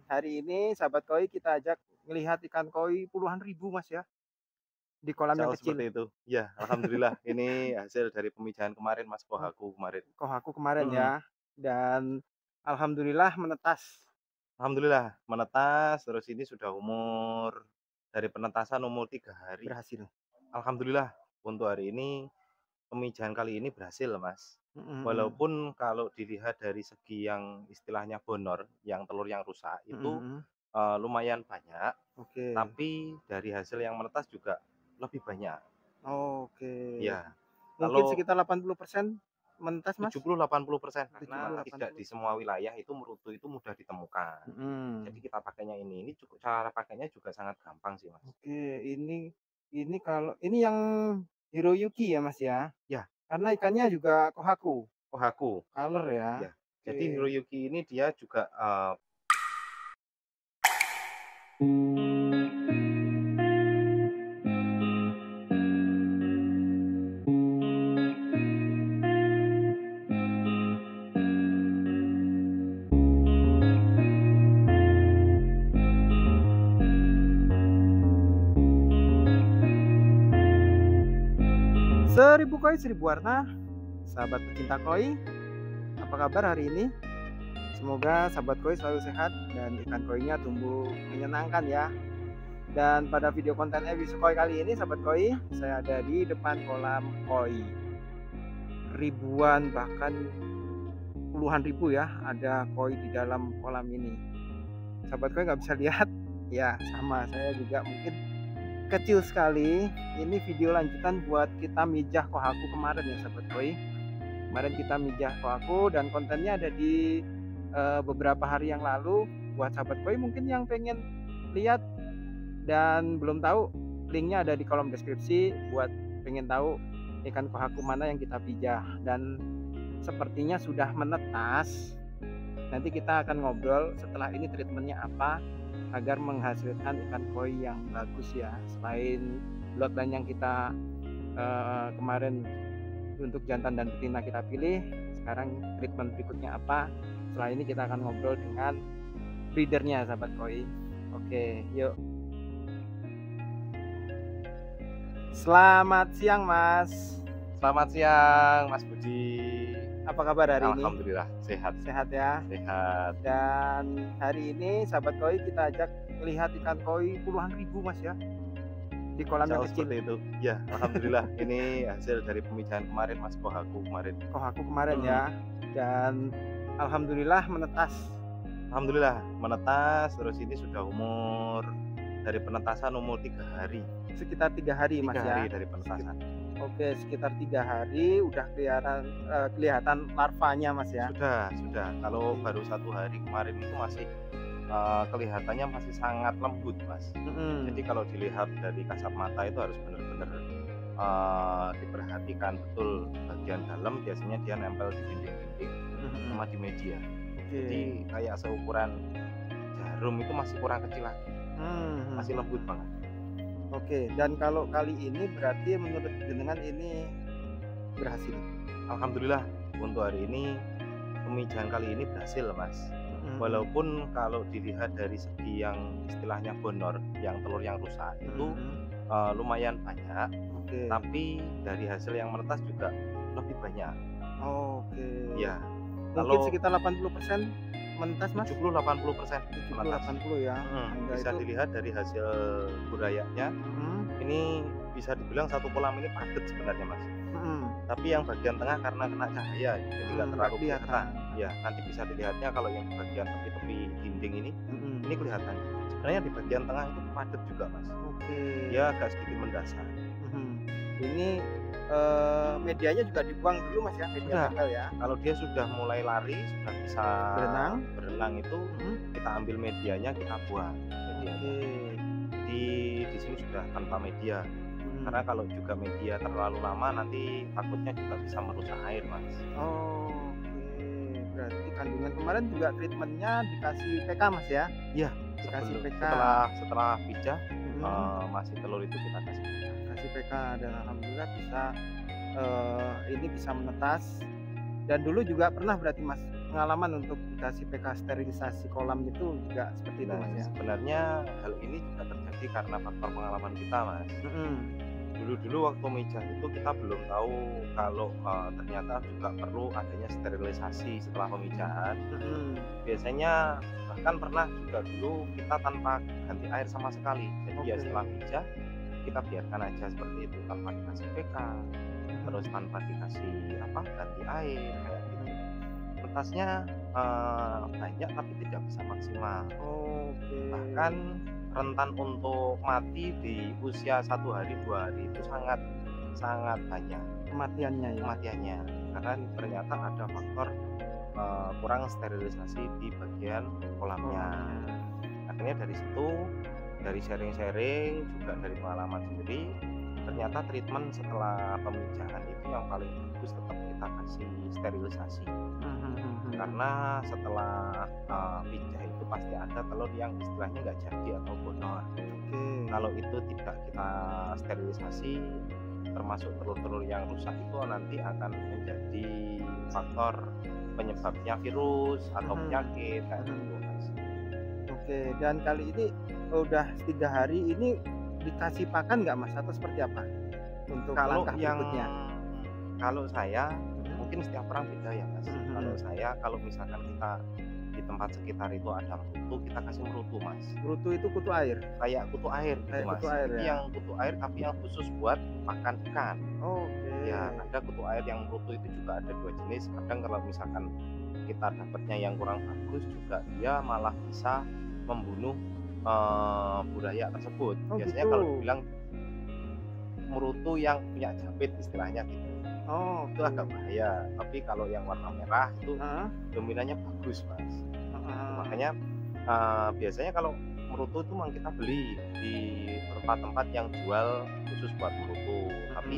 hari ini sahabat koi kita ajak melihat ikan koi puluhan ribu Mas ya, di kolam yang Misal kecil. seperti itu. Iya, alhamdulillah ini hasil dari pemijahan kemarin Mas, Oh, kohaku kemarin. kohaku kemarin Mhm, ya, dan alhamdulillah menetas, alhamdulillah menetas, terus ini sudah dari penetasan umur 3 hari. berhasil. Alhamdulillah untuk hari ini pemijahan kali ini berhasil Mas. Mhm mhm. Walaupun kalau dilihat dari segi yang istilahnya bonor, yang telur yang rusak Mhm itu, mhm. lumayan banyak, Oke. tapi dari hasil yang menetas juga lebih banyak. Oke. Ya, Mungkin kalau sekitar 80% menetas Mas? 70-80% tujuh karena puluh delapan tidak di puluh. semua wilayah itu merutu itu mudah ditemukan. Jadi Mhm. kita pakainya ini cukup cara pakainya juga sangat gampang sih, Mas. Oke, ini kalau ini yang Hiroyuki ya, Mas, ya? Ya, Karena ikannya juga kohaku, kohaku, color ya? ya. Oke. Jadi Hiroyuki ini dia juga, Seribu koi seribu warna, sahabat pecinta koi, apa kabar hari ini? Semoga sahabat koi selalu sehat dan ikan koinya tumbuh menyenangkan ya. Dan pada video konten episode koi kali ini sahabat koi, saya ada di depan kolam koi. Ribuan bahkan puluhan ribu ya ada koi di dalam kolam ini. Sahabat koi nggak bisa lihat, ya sama saya juga mungkin kecil sekali. Ini video lanjutan buat kita mijah kohaku kemarin ya sahabat koi. Kemarin kita mijah kohaku dan kontennya ada di beberapa hari yang lalu. Buat sahabat koi mungkin yang pengen lihat dan belum tahu, linknya ada di kolom deskripsi buat pengen tahu ikan kohaku mana yang kita pijah. Dan sepertinya sudah menetas. Nanti kita akan ngobrol setelah ini treatmentnya apa agar menghasilkan ikan koi yang bagus ya. Selain bloodline yang kita kemarin untuk jantan dan betina kita pilih, sekarang treatment berikutnya apa? Setelah ini kita akan ngobrol dengan breedernya sahabat koi. Oke, yuk. Selamat siang Mas. selamat siang Mas Budi. Apa kabar hari ini? Alhamdulillah sehat Sehat ya. sehat. Dan hari ini sahabat koi kita ajak melihat ikan koi puluhan ribu Mas ya, di kolam yang Misal kecil. seperti itu. Ya, alhamdulillah ini hasil dari pemijahan kemarin Mas, kohaku kemarin. Kohaku kemarin Mhm. ya, dan alhamdulillah menetas. Alhamdulillah menetas, terus ini sudah dari penetasan umur 3 hari. Sekitar 3 hari Mas 3 hari ya. dari penetasan. Oke, sekitar 3 hari udah kelihatan larvanya Mas ya. Sudah. Kalau Oke. baru 1 hari kemarin itu masih, kelihatannya masih sangat lembut, Mas. Jadi Mhm. kalau dilihat dari kasat mata itu harus benar-benar, diperhatikan betul bagian dalam biasanya dia nempel di dinding-dinding Mhm sama mhm. di media. Oke. Jadi kayak seukuran jarum itu masih kurang kecil lagi, masih lembut Mhm. banget. Oke, dan kalau kali ini berarti menurut jenengan ini berhasil? Alhamdulillah untuk hari ini pemijahan kali ini berhasil, Mas. Mhm mhm. Walaupun kalau dilihat dari segi yang istilahnya bonor, yang telur yang rusak Mhm itu, mhm. lumayan banyak, Oke. tapi dari hasil yang menetas juga lebih banyak. Oke. Ya, Mungkin kalau sekitar 80% menetas, Mas? 70-80% menetas. 70-80 ya? Hingga Bisa itu dilihat dari hasil burayanya, mhm, ini bisa dibilang satu kolam ini padat sebenarnya, Mas. mhm, Tapi yang bagian tengah karena kena cahaya, jadi nggak nggak terlalu kelihatan. kelihatan. Ya, nanti bisa dilihatnya kalau yang bagian tepi-tepi dinding ini Mhm, kelihatan. Sebenarnya di bagian tengah itu padat juga, Mas. oke, Dia agak sedikit mendasar. mhm. Ini, medianya juga dibuang dulu, Mas, ya? Media Sudah, tempel ya? kalau dia sudah mulai lari, sudah bisa Berenang? berenang itu, Mhm, kita ambil medianya, kita buang medianya. oke, Jadi di sini sudah tanpa media. Karena mhm. kalau juga media terlalu lama nanti takutnya juga bisa merusak air, Mas. Oke, berarti kandungan kemarin juga treatment-nya dikasih PK, Mas, ya? Iya, Dikasih PK, setelah pijah, mhm, masih telur itu kita kasih pijah. kasih PK dan alhamdulillah bisa, ini bisa menetas dan dulu juga pernah berarti, Mas? pengalaman untuk dikasih PK sterilisasi kolam itu juga seperti itu Nah, Mas ya? sebenarnya hal ini juga terjadi karena faktor pengalaman kita, Mas. Mhm. Dulu-dulu waktu mijah itu kita belum tahu kalau ternyata juga perlu adanya sterilisasi setelah pemijahan. Mhm. Biasanya bahkan pernah juga dulu kita tanpa ganti air sama sekali. Jadi ya Oke. setelah mijah kita biarkan aja seperti itu tanpa dikasih PK, terus tanpa dikasih ganti air kayak gitu. Pentasnya banyak tapi tidak bisa maksimal. Oke. Bahkan rentan untuk mati di usia 1 hari 2 hari itu sangat banyak Kematiannya ya? kematiannya karena ternyata ada faktor kurang sterilisasi di bagian kolamnya. Akhirnya dari situ, dari sharing-sharing juga dari pengalaman sendiri, ternyata treatment setelah pemijahan itu yang paling bagus tetap kita kasih sterilisasi. Karena setelah pijah itu pasti ada telur yang istilahnya nggak jadi atau bonor. Kalau itu tidak kita sterilisasi, termasuk telur-telur yang rusak itu nanti akan menjadi faktor penyebabnya virus atau penyakit kayak gitu, Mas. Oke, dan kali ini udah 3 hari ini dikasih pakan nggak Mas atau seperti apa untuk Kalau langkah yang berikutnya? kalau saya mungkin setiap orang beda ya, Mas. Kalau saya, kalau misalkan kita di tempat sekitar itu ada mrutu, kita kasih mrutu, Mas. Mrutu itu kutu air? Kayak kutu air gitu, Kayak Mas. kutu air Jadi ya? yang kutu air tapi yang khusus buat makan ikan. Oke. Ya, ada kutu air yang mrutu itu juga ada 2 jenis. Kadang kalau misalkan kita dapatnya yang kurang bagus juga dia malah bisa membunuh buaya tersebut. Oh, Biasanya gitu. kalau dibilang mrutu yang punya japit istilahnya gitu. Oh, Itu agak bahaya. Tapi kalau yang warna merah itu Heeh. dominannya bagus, Mas. Heeh. Makanya biasanya kalau mrutu itu memang kita beli di tempat-tempat yang jual khusus buat mrutu. Tapi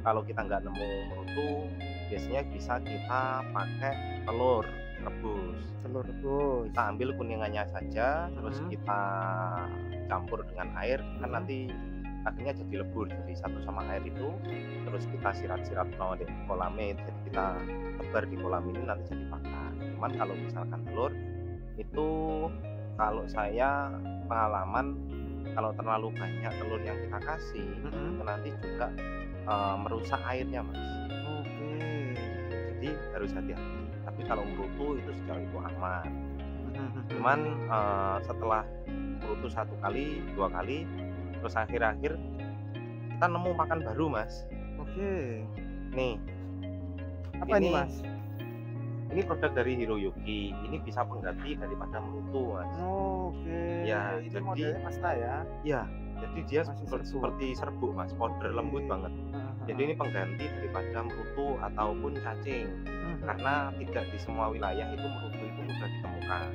kalau kita nggak nemu mrutu, biasanya bisa kita pakai telur rebus. Telur rebus. Kita ambil kuningannya saja, terus kita campur dengan air, kan nanti akhirnya jadi lebur, jadi satu sama air itu. Terus kita sirat-sirat di kolamnya, jadi kita tebar di kolam ini nanti jadi pakan. Cuman kalau misalkan telur itu, kalau saya pengalaman, kalau terlalu banyak telur yang kita kasih itu nanti juga merusak airnya, Mas. Oke. Jadi harus hati-hati. Tapi kalau mrutu itu sejauh itu aman. Cuman setelah mrutu 1 kali 2 kali, terus akhir-akhir kita nemu pakan baru, Mas. Oke. Nih, Apa ini Mas? ini produk dari Hiroyuki. Ini bisa pengganti daripada mrutu, Mas. Oke. Ya, ini jadi modelnya pasta ya? Iya, jadi dia Masih serbuk. seperti serbuk, Mas, powder lembut banget. Jadi ini pengganti daripada mrutu ataupun cacing. Karena tidak di semua wilayah itu mrutu itu mudah ditemukan.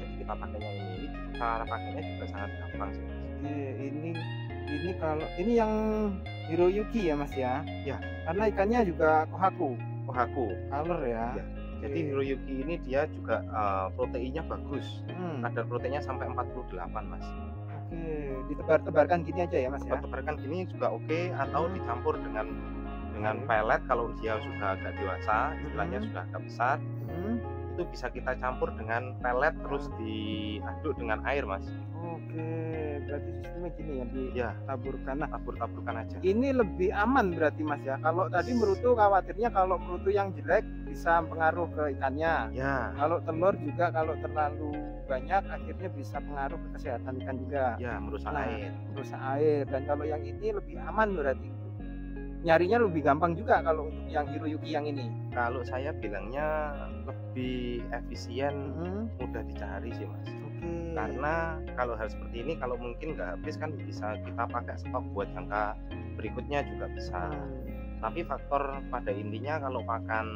Jadi kita pakainya ini. Cara pakainya juga sangat gampang sih, Mas. Oke, ini kalau ini yang Hiroyuki ya Mas ya? Ya. Karena ikannya juga kohaku Kohaku. color ya. Ya. Jadi Hiroyuki ini dia juga proteinnya bagus. Kadar proteinnya sampai 48, Mas. Oke, ditebar-tebarkan gini aja ya Mas ya? Tebarkan gini juga oke, atau dicampur dengan pelet kalau dia sudah agak dewasa, istilahnya sudah agak besar. Itu bisa kita campur dengan pelet terus diaduk dengan air, Mas. Oke, berarti sistemnya gini ya, Ya, ditaburkan. Nah, tabur-taburkan aja. ini lebih aman berarti Mas ya. Kalau tadi mrutu khawatirnya kalau mrutu yang jelek bisa pengaruh ke ikannya. Ya, Kalau telur juga kalau terlalu banyak akhirnya bisa pengaruh ke kesehatan ikan juga. ya merusak Nah, air. merusak air. Dan kalau yang ini lebih aman berarti. Nyarinya lebih gampang juga kalau untuk yang Hiroyuki yang ini. Kalau saya bilangnya lebih efisien, mudah dicari sih, Mas. Oke. Karena kalau hal seperti ini kalau mungkin nggak habis kan bisa kita pakai stok buat jangka berikutnya juga bisa. Tapi faktor pada intinya kalau pakan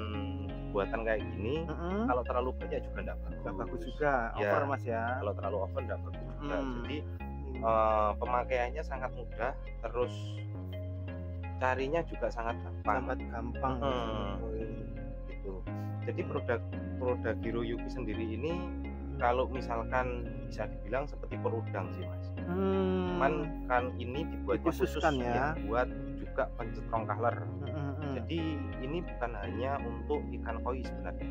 buatan kayak gini, kalau terlalu banyak juga nggak bagus. Nggak bagus juga, Ya, over Mas ya. Kalau terlalu over nggak bagus juga. Jadi pemakaiannya sangat mudah, terus carinya juga sangat gampang. Sangat gampang. Gitu. Jadi produk Hiroyuki sendiri ini kalau misalkan bisa dibilang seperti perudang sih, Mas. Cuman kan ini dibuat khusus Dikhususkan ya. buat juga pencetrong kahler. Jadi ini bukan hanya untuk ikan koi sebenarnya.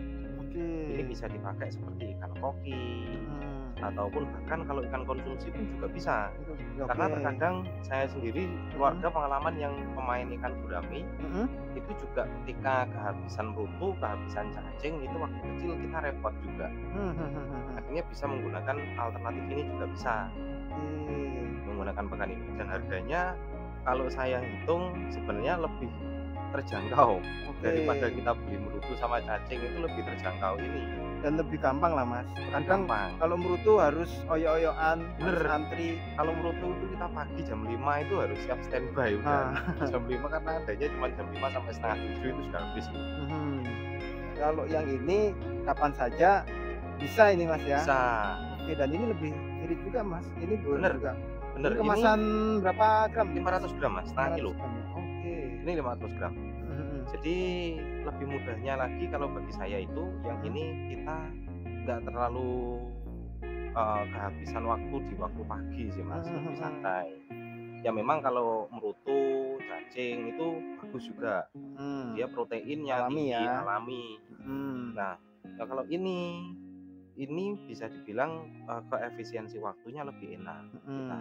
Ini Oke. bisa dipakai seperti ikan koki Mhm. ataupun bahkan kalau ikan konsumsi pun juga bisa. Itu Karena oke. terkadang saya sendiri Mhm. keluarga pengalaman yang pemain ikan gurame Mhm. itu juga ketika kehabisan bruto, kehabisan cacing itu waktu kecil kita repot juga. Akhirnya bisa menggunakan alternatif ini juga bisa Oke. menggunakan pekan ini dan harganya kalau saya hitung sebenarnya lebih terjangkau Oke. daripada kita beli bruto sama cacing itu lebih terjangkau ini. Dan lebih gampang lah Mas. Lebih Kadang gampang. kalau merutu harus oyo-oyoan, harus Bener. antri. Kalau merutu itu kita pagi jam 5 itu harus siap standby udah. Nah, Jam 5 karena adanya cuma jam 5 sampai setengah 7 itu sudah habis. mhm. Kalau yang ini kapan saja bisa ini Mas ya? Bisa. Oke, dan ini lebih irit juga Mas. Ini boleh Bener, juga. bener. Ini Ini kemasan berapa gram nih, Mas? 500 gram Mas, setengah 500 kilo. gram ya? Oke. Ini 500 gram. Mhm. Jadi lebih mudahnya lagi kalau bagi saya itu yang ini kita nggak terlalu kehabisan waktu di waktu pagi sih Mas, lebih santai. Ya memang kalau merutu, cacing itu bagus juga. Dia proteinnya Alami tinggi, ya. alami. Nah, ya kalau ini bisa dibilang keefisiensi waktunya lebih enak kita.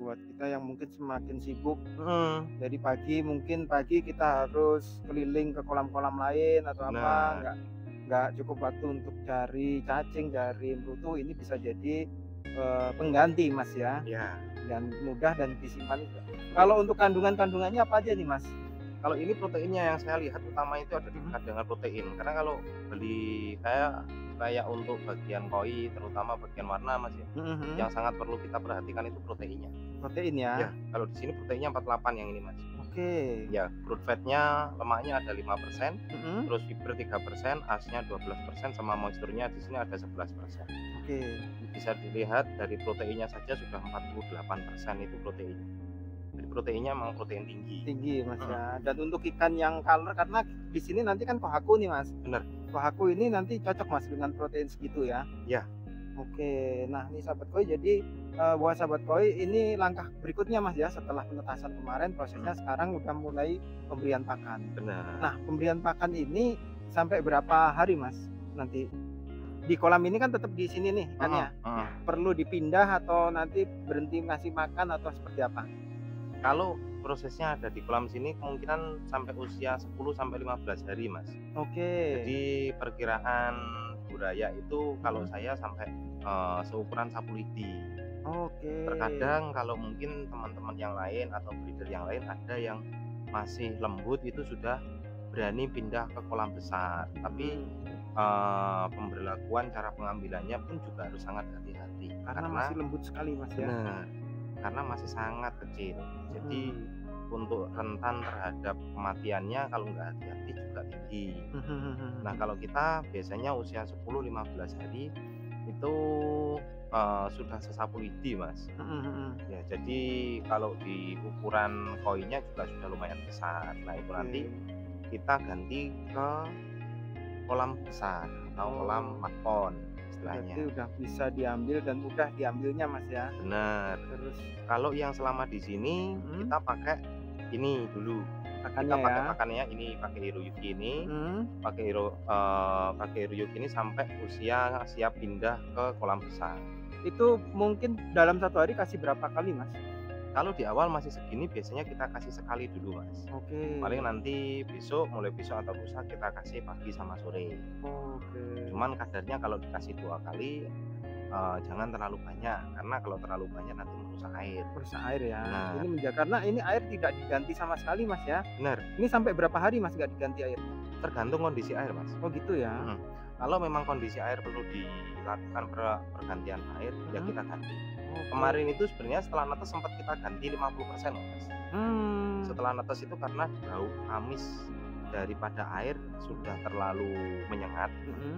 Buat kita yang mungkin semakin sibuk, Mhm, dari pagi mungkin pagi kita harus keliling ke kolam-kolam lain atau apa, benar. nggak cukup waktu untuk cari cacing, cari bruto, ini bisa jadi pengganti Mas ya, Ya, dan mudah dan disimpan juga. Kalau untuk kandungannya apa aja nih Mas? kalau ini proteinnya yang saya lihat utama itu ada di kandungan protein. Karena kalau beli kayak untuk bagian koi, terutama bagian warna Mas ya, yang sangat perlu kita perhatikan itu proteinnya. Protein Ya, ya. kalau di sini proteinnya 48 yang ini Mas. Oke. Ya, crude fatnya, lemaknya ada 5%, Mhm. terus fiber 3%, asnya 12%, sama moisturnya di sini ada 11%. Oke. Bisa dilihat dari proteinnya saja sudah 48% itu proteinnya. Jadi proteinnya memang protein tinggi. Tinggi Mas Mhm. ya. Dan untuk ikan yang color, karena di sini nanti kan kohaku nih Mas. Bener. Kohaku ini nanti cocok Mas dengan protein segitu ya. Ya. Oke. Nah, ini sahabat koi, jadi buat sahabat koi ini langkah berikutnya Mas ya, setelah penetasan kemarin prosesnya sekarang udah mulai pemberian pakan. Benar. Nah, pemberian pakan ini sampai berapa hari Mas nanti? Di kolam ini kan tetap di sini nih ikannya. Perlu dipindah atau nanti berhenti ngasih makan atau seperti apa? Kalau prosesnya ada di kolam sini kemungkinan sampai usia 10 sampai 15 hari, Mas. Oke. Jadi perkiraan buraya itu kalau saya sampai seukuran sapu lidi. Oke. Terkadang kalau mungkin teman-teman yang lain atau breeder yang lain ada yang masih lembut itu sudah berani pindah ke kolam besar. Tapi pemberlakuan cara pengambilannya pun juga harus sangat hati-hati Karena masih lembut sekali Mas ya. benar, karena masih sangat kecil. Jadi untuk rentan terhadap kematiannya kalau nggak hati-hati juga tinggi. Nah, kalau kita biasanya usia 10-15 hari itu sudah sesapu lidi Mas. Ya, jadi kalau di ukuran koinnya juga sudah lumayan besar. Nah, itu nanti kita ganti ke kolam besar atau kolam makpon istilahnya. Berarti udah bisa diambil dan mudah diambilnya Mas ya. Benar. Terus Kalau yang selama di sini kita pakai ini dulu. Kita pakannya pakai ya. pakannya ini pakai Hiroyuki ini, pakai Hiroyuki ini sampai usia siap pindah ke kolam besar. Itu mungkin dalam satu hari kasih berapa kali Mas? Kalau di awal masih segini biasanya kita kasih sekali dulu Mas. Oke. Paling nanti mulai besok atau lusa kita kasih pagi sama sore. Oke. Cuman kadarnya kalau dikasih 2 kali jangan terlalu banyak karena kalau terlalu banyak nanti merusak air. Merusak air ya. Benar. Ini karena ini air tidak diganti sama sekali Mas ya. Benar. Ini sampai berapa hari Mas nggak diganti air? Tergantung kondisi air Mas. Oh gitu ya. Kalau memang kondisi air perlu dilakukan pergantian air ya kita ganti. Oke. Kemarin itu sebenarnya setelah netes sempat kita ganti 50% loh Mas. Setelah netes itu karena bau amis daripada air sudah terlalu menyengat.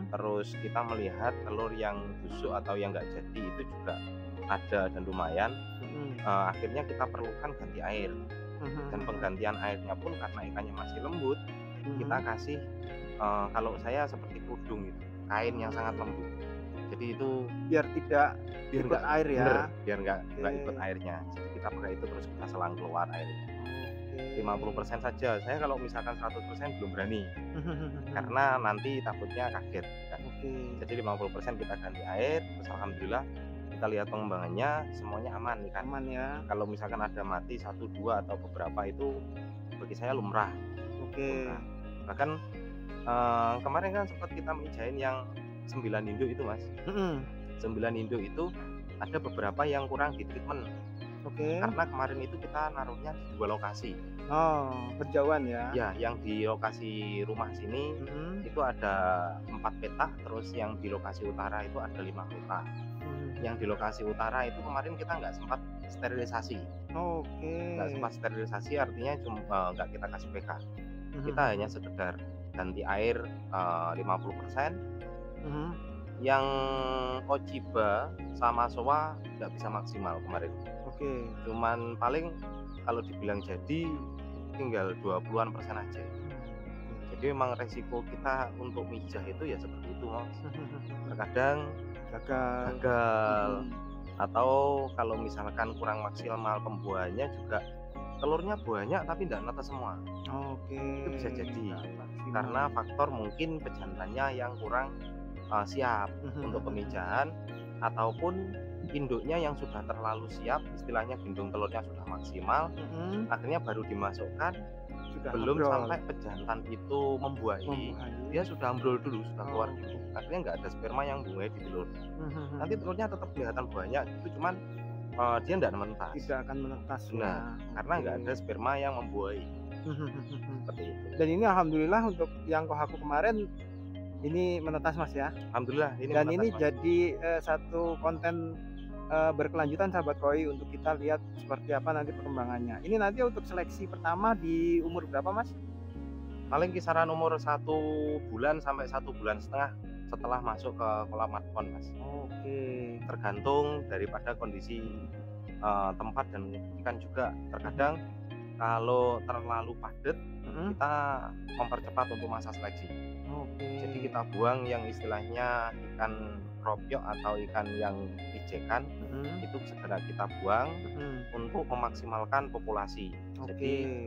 Terus kita melihat telur yang busuk atau yang nggak jadi itu juga ada dan lumayan. Akhirnya kita perlukan ganti air. Dan penggantian airnya pun karena ikannya masih lembut, kita kasih kalau saya seperti kerudung gitu, kain yang sangat lembut. Jadi itu biar tidak ikut nggak air ya. biar nggak ikut airnya. Jadi kita pakai itu terus kita selang keluar airnya. 50% saja. Saya kalau misalkan 100% belum berani, karena nanti takutnya kaget kan. Jadi 50% kita ganti air, terus alhamdulillah kita lihat pengembangannya semuanya aman kan. Aman ya. Kalau misalkan ada mati 1, 2 atau beberapa itu bagi saya lumrah. Lumrah. Bahkan kemarin kan sempat kita mijain yang 9 induk itu Mas. 9 induk itu ada beberapa yang kurang di treatment. Karena kemarin itu kita naruhnya di 2 lokasi. Berjauhan ya. Ya, yang di lokasi rumah sini itu ada 4 petak, terus yang di lokasi utara itu ada 5 petak. Yang di lokasi utara itu kemarin kita nggak sempat sterilisasi. Nggak sempat sterilisasi artinya cuma nggak kita kasih PK. Kita hanya sekedar ganti air 50%. Yang Ochiba sama Sowa nggak bisa maksimal kemarin. Cuman paling kalau dibilang jadi tinggal 20% aja. Jadi memang resiko kita untuk mijah itu ya seperti itu Mas. Terkadang gagal. Atau kalau misalkan kurang maksimal pembuahannya juga telurnya banyak tapi tidak netas semua. Itu bisa jadi karena faktor mungkin pejantannya yang kurang siap untuk pemijahan, ataupun induknya yang sudah terlalu siap, istilahnya gendong telurnya sudah maksimal, akhirnya baru dimasukkan, belum sampai pejantan itu membuahi, dia sudah ambrol dulu, sudah keluar dulu, akhirnya nggak ada sperma yang membuahi di telur. Nanti telurnya tetap kelihatan banyak, itu cuman dia tidak menetas. Tidak akan menetas. Nah, karena nggak ada sperma yang membuahi. Seperti itu. Dan ini alhamdulillah untuk yang Kohaku kemarin ini menetas Mas ya. Alhamdulillah ini dan menetas, ini Mas. Jadi satu konten berkelanjutan sahabat koi untuk kita lihat seperti apa nanti perkembangannya. Ini nanti untuk seleksi pertama di umur berapa Mas? Paling kisaran umur 1 bulan sampai 1,5 bulan setelah masuk ke kolam markon Mas. Tergantung daripada kondisi tempat dan ikan juga. Terkadang kalau terlalu padat kita mempercepat untuk masa seleksi. Jadi kita buang yang istilahnya ikan robyok atau ikan yang pijekan, itu segera kita buang untuk memaksimalkan populasi. Jadi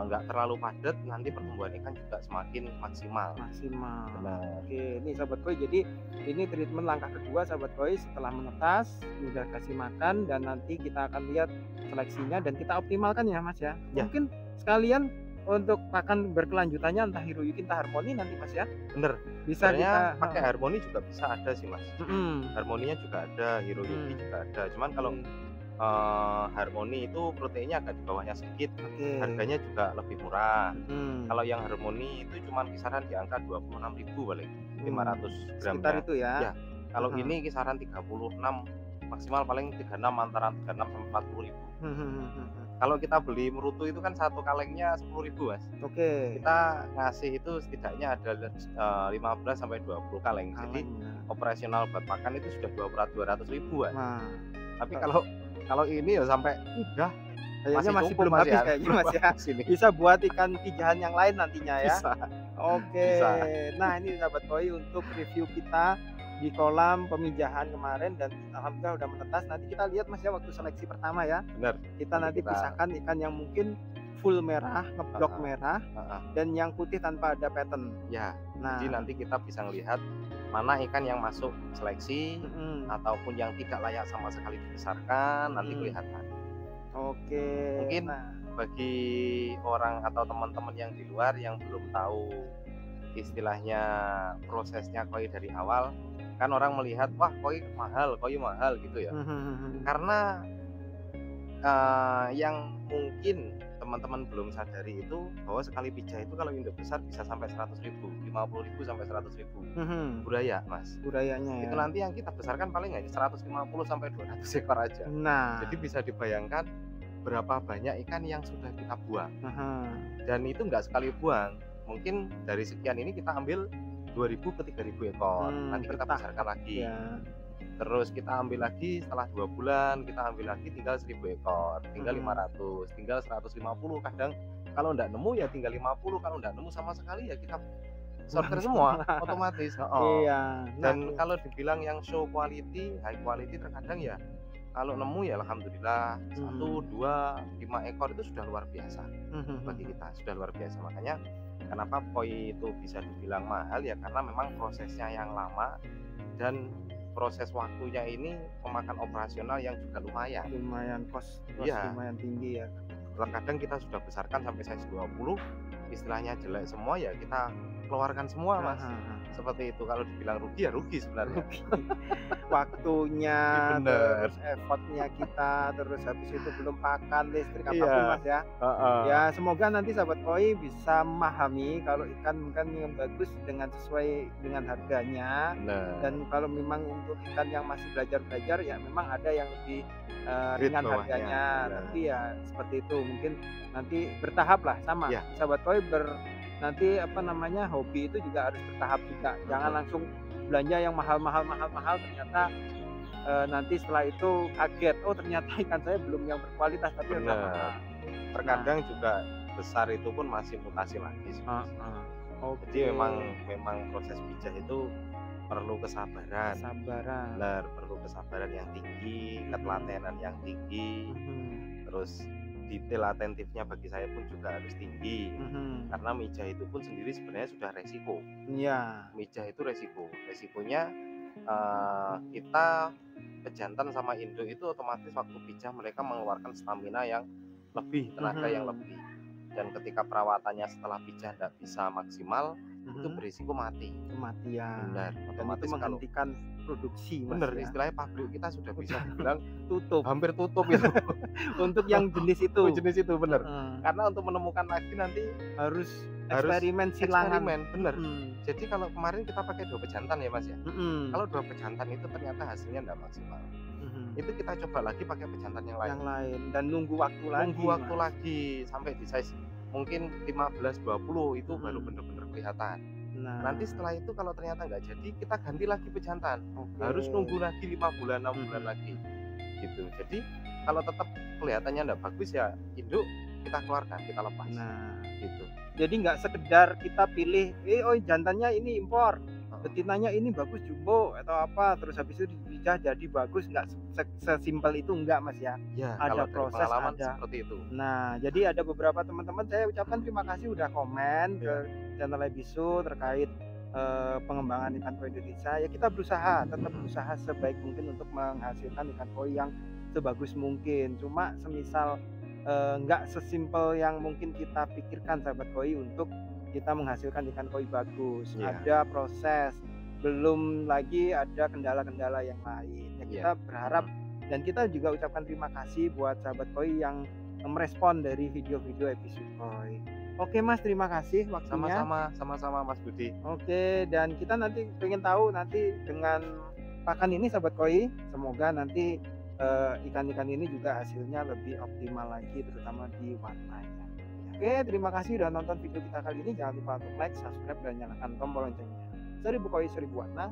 nggak terlalu padat, nanti pertumbuhan ikan juga semakin maksimal. Ini sahabat koi, jadi ini treatment langkah kedua sahabat koi setelah menetas, sudah kasih makan, dan nanti kita akan lihat seleksinya dan kita optimalkan ya Mas ya. Mungkin sekalian untuk pakan berkelanjutannya entah Hiroyuki entah Harmoni nanti Mas ya. Bener, bisa kita pakai Harmoni juga bisa ada sih Mas. Harmoninya juga ada, Hiroyuki juga ada, cuman kalau Harmoni itu proteinnya agak di bawahnya sedikit, harganya juga lebih murah. Kalau yang Harmoni itu cuma kisaran di angka 26.000 paling, 500 gram sekitar itu ya. Kalau ini kisaran 36, maksimal paling 36, antara 36 sampai 40.000. Kalau kita beli merutu itu kan satu kalengnya 10.000 Mas. Kita ngasih itu setidaknya ada 15 sampai 20 kaleng. Jadi operasional buat pakan itu sudah 200.000 Mas. Tapi kalau ini ya sampai udah kayaknya masih belum habis kayaknya Mas ya. Bisa buat ikan pijahan yang lain nantinya ya. Bisa. Nah, ini sahabat koi untuk review kita di kolam pemijahan kemarin, dan alhamdulillah udah menetas. Nanti kita lihat Mas ya waktu seleksi pertama ya. Benar. Kita nanti pisahkan ikan yang mungkin full merah, ngeblok merah, dan yang putih tanpa ada pattern. Jadi nanti kita bisa melihat mana ikan yang masuk seleksi ataupun yang tidak layak sama sekali dibesarkan, nanti kelihatan. Mungkin bagi orang atau teman-teman yang di luar yang belum tahu istilahnya prosesnya koi dari awal, kan orang melihat wah koi mahal gitu ya. Karena yang mungkin teman-teman belum sadari itu bahwa sekali pijah itu kalau induk besar bisa sampai 100.000, 50.000 sampai 100.000. Buraya Mas. Burayanya ya. Itu nanti yang kita besarkan paling hanya 150 sampai 200 ekor aja. Jadi bisa dibayangkan berapa banyak ikan yang sudah kita buang. Dan itu nggak sekali buang. Mungkin dari sekian ini kita ambil 2.000 ke 3.000 ekor. Nanti kita besarkan lagi. Terus kita ambil lagi setelah 2 bulan, kita ambil lagi tinggal 1.000 ekor, tinggal 500, tinggal 150. Kadang kalau enggak nemu ya tinggal 50, kalau enggak nemu sama sekali ya kita sortir semua otomatis. Dan kalau dibilang yang show quality, high quality, terkadang ya kalau nemu ya alhamdulillah, satu, Mhm. dua, 5 ekor itu sudah luar biasa Mhm bagi mhm. kita, sudah luar biasa. Makanya kenapa koi itu bisa dibilang mahal ya karena memang prosesnya yang lama dan proses waktunya ini memakan operasional yang juga lumayan. Lumayan kos Iya, lumayan tinggi ya. terkadang kita sudah besarkan sampai size 20, istilahnya jelek semua ya kita keluarkan semua, Heeh Mas. heeh. Seperti itu, kalau dibilang rugi ya rugi sebenarnya. Rugi. Waktunya, Iya bener. terus effortnya kita, terus habis itu belum pakan, listrik, apapun Iya, Mas ya. heeh, Ya semoga nanti sahabat koi bisa memahami kalau ikan kan yang bagus dengan sesuai dengan harganya, bener. dan kalau memang untuk ikan yang masih belajar-belajar ya memang ada yang lebih Grade ringan bawahnya, harganya, bener. tapi ya seperti itu mungkin nanti bertahap lah sama Iya, sahabat koi nanti apa namanya hobi itu juga harus bertahap juga, jangan mhm, langsung belanja yang mahal-mahal ternyata nanti setelah itu kaget, oh ternyata ikan saya belum yang berkualitas tapi udah bener. mahal. Nah, Terkadang juga besar itu pun masih mutasi lagi sih, Mas. heeh, Jadi oke, memang proses pijah itu perlu kesabaran, kesabaran, bener, perlu kesabaran yang tinggi, mhm, ketelatenan yang tinggi, mhm, terus detail atentifnya bagi saya pun juga harus tinggi. mhm, Karena mijah itu pun sendiri sebenarnya sudah resiko. iya, Mijah itu resiko. Resikonya kita pejantan sama induk itu otomatis waktu pijah mereka mengeluarkan stamina yang lebih, tenaga yang mhm, lebih. Dan ketika perawatannya setelah pijah tidak bisa maksimal, itu mhm, berisiko mati. kematian, Benar, dan itu otomatis kalau menghentikan produksi Mas benar ya, istilahnya pabrik kita sudah bisa udah dibilang tutup hampir tutup itu. untuk yang jenis Oh, itu, jenis itu benar. heeh, Karena untuk menemukan lagi nanti harus harus eksperimen silangan, eksperimen, benar. mhm, Jadi kalau kemarin kita pakai 2 pejantan ya Mas ya. mhm, Kalau 2 pejantan itu ternyata hasilnya tidak maksimal. mhm, Itu kita coba lagi pakai pejantan yang lain. yang lain dan nunggu waktu Nunggu lagi waktu Mas, lagi sampai di size mungkin 15, 20 itu baru mhm, bener-bener kelihatan. Nanti nah, setelah itu kalau ternyata nggak jadi, kita ganti lagi pejantan. oke, Harus nunggu lagi 5 bulan, 6 bulan mhm. lagi, gitu. Jadi kalau tetap kelihatannya nggak bagus ya induk kita keluarkan, kita lepas, Nah, gitu. jadi nggak sekedar kita pilih, oh jantannya ini impor, Heeh. betinanya ini bagus jumbo atau apa, terus habis itu dipijah jadi bagus, nggak sesimpel itu enggak Mas ya. Ya, Ada kalau dari proses, pengalaman ada. seperti itu. Nah, jadi ada beberapa teman-teman saya ucapkan terima kasih udah komen ke Iya, channel Ebisu terkait pengembangan ikan koi Indonesia. Ya kita berusaha, tetap mhm, berusaha sebaik mungkin untuk menghasilkan ikan koi yang sebagus mungkin. Cuma semisal nggak sesimpel yang mungkin kita pikirkan sahabat koi untuk kita menghasilkan ikan koi bagus. iya, Ada proses, belum lagi ada kendala-kendala yang lain. Ya iya, kita berharap mhm. dan kita juga ucapkan terima kasih buat sahabat koi yang merespon dari video-video episode koi. Oke Mas, terima kasih waktunya. Sama-sama, sama-sama Mas Budi. Oke, dan kita nanti pengen tahu nanti dengan pakan ini sahabat koi, semoga nanti ikan-ikan ini juga hasilnya lebih optimal lagi terutama di warnanya. Oke, terima kasih udah nonton video kita kali ini. Jangan lupa untuk like, subscribe, dan nyalakan tombol loncengnya. Seribu koi seribu warna.